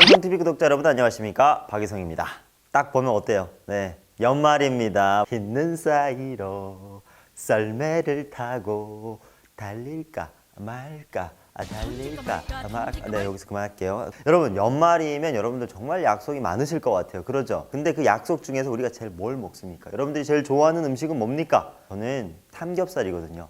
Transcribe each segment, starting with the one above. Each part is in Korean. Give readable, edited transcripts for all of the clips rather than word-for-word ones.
방송TV 구독자 여러분 안녕하십니까, 박이성입니다. 딱 보면 어때요? 네, 연말입니다. 있는 사이로 썰매를 타고 달릴까 말까, 달릴까 말까. 네, 여기서 그만할게요. 여러분, 연말이면 여러분들 정말 약속이 많으실 것 같아요. 그러죠? 근데 그 약속 중에서 우리가 제일 뭘 먹습니까? 여러분들이 제일 좋아하는 음식은 뭡니까? 저는 삼겹살이거든요.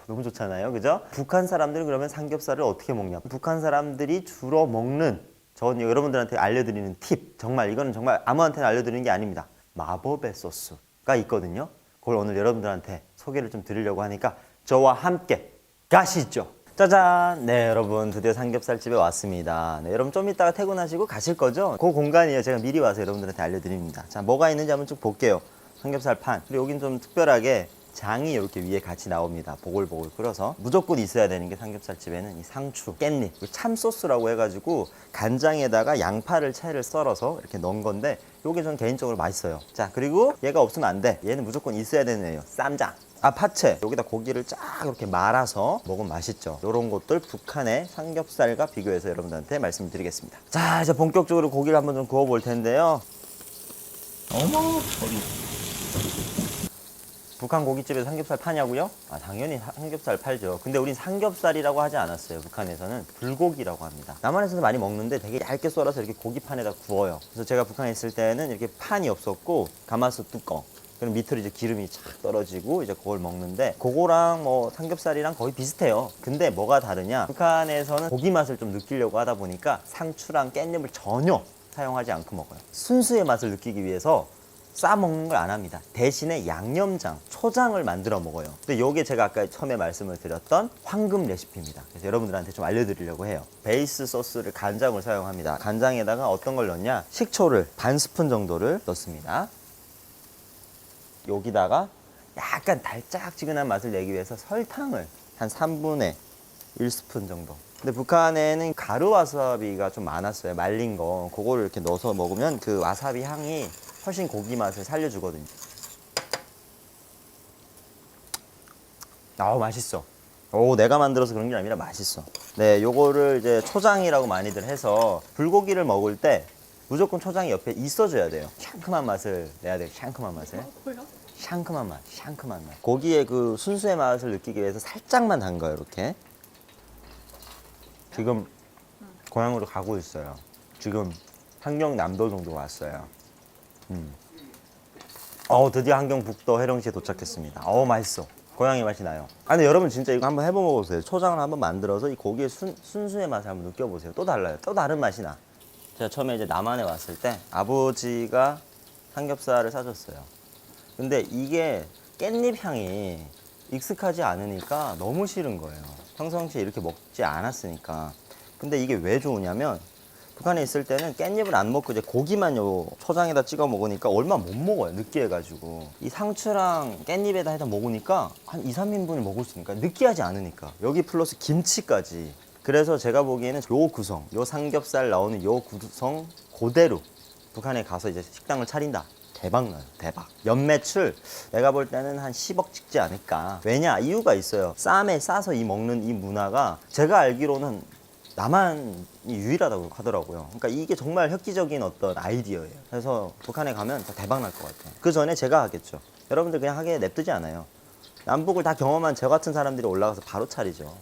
너무 좋잖아요, 그죠? 북한 사람들은 그러면 삼겹살을 어떻게 먹냐? 북한 사람들이 주로 먹는, 전 여러분들한테 알려드리는 팁, 정말 이거는 정말 아무한테나 알려드리는 게 아닙니다. 마법의 소스가 있거든요. 그걸 오늘 여러분들한테 소개를 좀 드리려고 하니까 저와 함께 가시죠. 짜잔! 네, 여러분, 드디어 삼겹살집에 왔습니다. 네, 여러분 좀 이따가 퇴근하시고 가실 거죠? 그 공간이에요. 제가 미리 와서 여러분들한테 알려드립니다. 자, 뭐가 있는지 한번 쭉 볼게요. 삼겹살 판. 그리고 여긴 좀 특별하게 장이 이렇게 위에 같이 나옵니다. 보글보글 끓여서. 무조건 있어야 되는 게 삼겹살집에는 이 상추, 깻잎, 참소스라고 해가지고 간장에다가 양파를 채를 썰어서 이렇게 넣은 건데, 요게 전 개인적으로 맛있어요. 자, 그리고 얘가 없으면 안 돼. 얘는 무조건 있어야 되는 애예요. 쌈장. 파채. 여기다 고기를 쫙 이렇게 말아서 먹으면 맛있죠. 이런 것들 북한의 삼겹살과 비교해서 여러분들한테 말씀드리겠습니다. 자, 이제 본격적으로 고기를 한번 좀 구워 볼 텐데요. 어머, 북한 고깃집에서 삼겹살 파냐고요? 당연히 삼겹살 팔죠. 근데 우린 삼겹살이라고 하지 않았어요. 북한에서는 불고기라고 합니다. 남한에서도 많이 먹는데 되게 얇게 썰어서 이렇게 고기판에다 구워요. 그래서 제가 북한에 있을 때는 이렇게 판이 없었고 가마솥 뚜껑, 그럼 밑으로 이제 기름이 착 떨어지고 이제 그걸 먹는데, 그거랑 뭐 삼겹살이랑 거의 비슷해요. 근데 뭐가 다르냐? 북한에서는 고기 맛을 좀 느끼려고 하다 보니까 상추랑 깻잎을 전혀 사용하지 않고 먹어요. 순수의 맛을 느끼기 위해서 싸 먹는 걸 안 합니다. 대신에 양념장, 초장을 만들어 먹어요. 근데 요게 제가 아까 처음에 말씀을 드렸던 황금 레시피입니다. 그래서 여러분들한테 좀 알려드리려고 해요. 베이스 소스를 간장을 사용합니다. 간장에다가 어떤 걸 넣냐? 식초를 반 스푼 정도를 넣습니다. 여기다가 약간 달짝지근한 맛을 내기 위해서 설탕을 한 3분의 1스푼 정도. 근데 북한에는 가루 와사비가 좀 많았어요. 말린 거. 그거를 이렇게 넣어서 먹으면 그 와사비 향이 훨씬 고기 맛을 살려주거든요. 맛있어. 내가 만들어서 그런 게 아니라 맛있어. 네, 요거를 이제 초장이라고 많이들 해서 불고기를 먹을 때 무조건 초장이 옆에 있어줘야 돼요. 샹큼한 맛을 내야 돼요. 샹큼한 맛을. 샹큼한 맛, 샹큼한 맛. 고기의 그 순수의 맛을 느끼기 위해서 살짝만 담가요, 이렇게. 지금 고향으로 가고 있어요. 지금 함경남도 정도 왔어요. 드디어 함경북도 해령시에 도착했습니다. 맛있어. 고향의 맛이 나요. 근데 여러분 진짜 이거 한번 해보세요. 초장을 한번 만들어서 이 고기의 순수의 맛을 한번 느껴보세요. 또 달라요. 또 다른 맛이 나. 제가 처음에 이제 남한에 왔을 때 아버지가 삼겹살을 사줬어요. 근데 이게 깻잎 향이 익숙하지 않으니까 너무 싫은 거예요. 평상시에 이렇게 먹지 않았으니까. 근데 이게 왜 좋으냐면, 북한에 있을 때는 깻잎을 안 먹고 이제 고기만 요 초장에다 찍어 먹으니까 얼마 못 먹어요. 느끼해가지고. 이 상추랑 깻잎에다 해다 먹으니까 한 2, 3인분을 먹을 수 있으니까, 느끼하지 않으니까. 여기 플러스 김치까지. 그래서 제가 보기에는 요 구성, 요 삼겹살 나오는 요 구성 그대로 북한에 가서 이제 식당을 차린다. 대박 나요. 대박. 연매출 내가 볼 때는 한 10억 찍지 않을까. 왜냐? 이유가 있어요. 쌈에 싸서 이 먹는 이 문화가 제가 알기로는 남한이 유일하다고 하더라고요. 그러니까 이게 정말 획기적인 어떤 아이디어예요. 그래서 북한에 가면 대박 날 것 같아요. 그 전에 제가 하겠죠. 여러분들 그냥 하게 냅두지 않아요. 남북을 다 경험한 저 같은 사람들이 올라가서 바로 차리죠.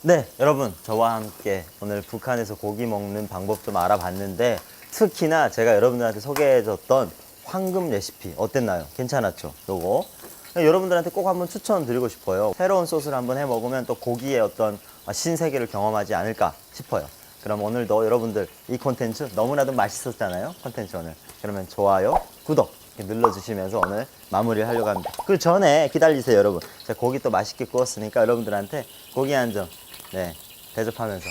네, 여러분, 저와 함께 오늘 북한에서 고기 먹는 방법 좀 알아봤는데, 특히나 제가 여러분들한테 소개해줬던 황금 레시피 어땠나요? 괜찮았죠? 요거 여러분들한테 꼭 한번 추천드리고 싶어요. 새로운 소스를 한번 해 먹으면 또 고기의 어떤 신세계를 경험하지 않을까 싶어요. 그럼 오늘도 여러분들 이 콘텐츠 너무나도 맛있었잖아요. 콘텐츠 오늘. 그러면 좋아요, 구독 이렇게 눌러주시면서 오늘 마무리를 하려고 합니다. 그 전에 기다리세요, 여러분. 제가 고기 또 맛있게 구웠으니까 여러분들한테 고기 한 점, 네, 대접하면서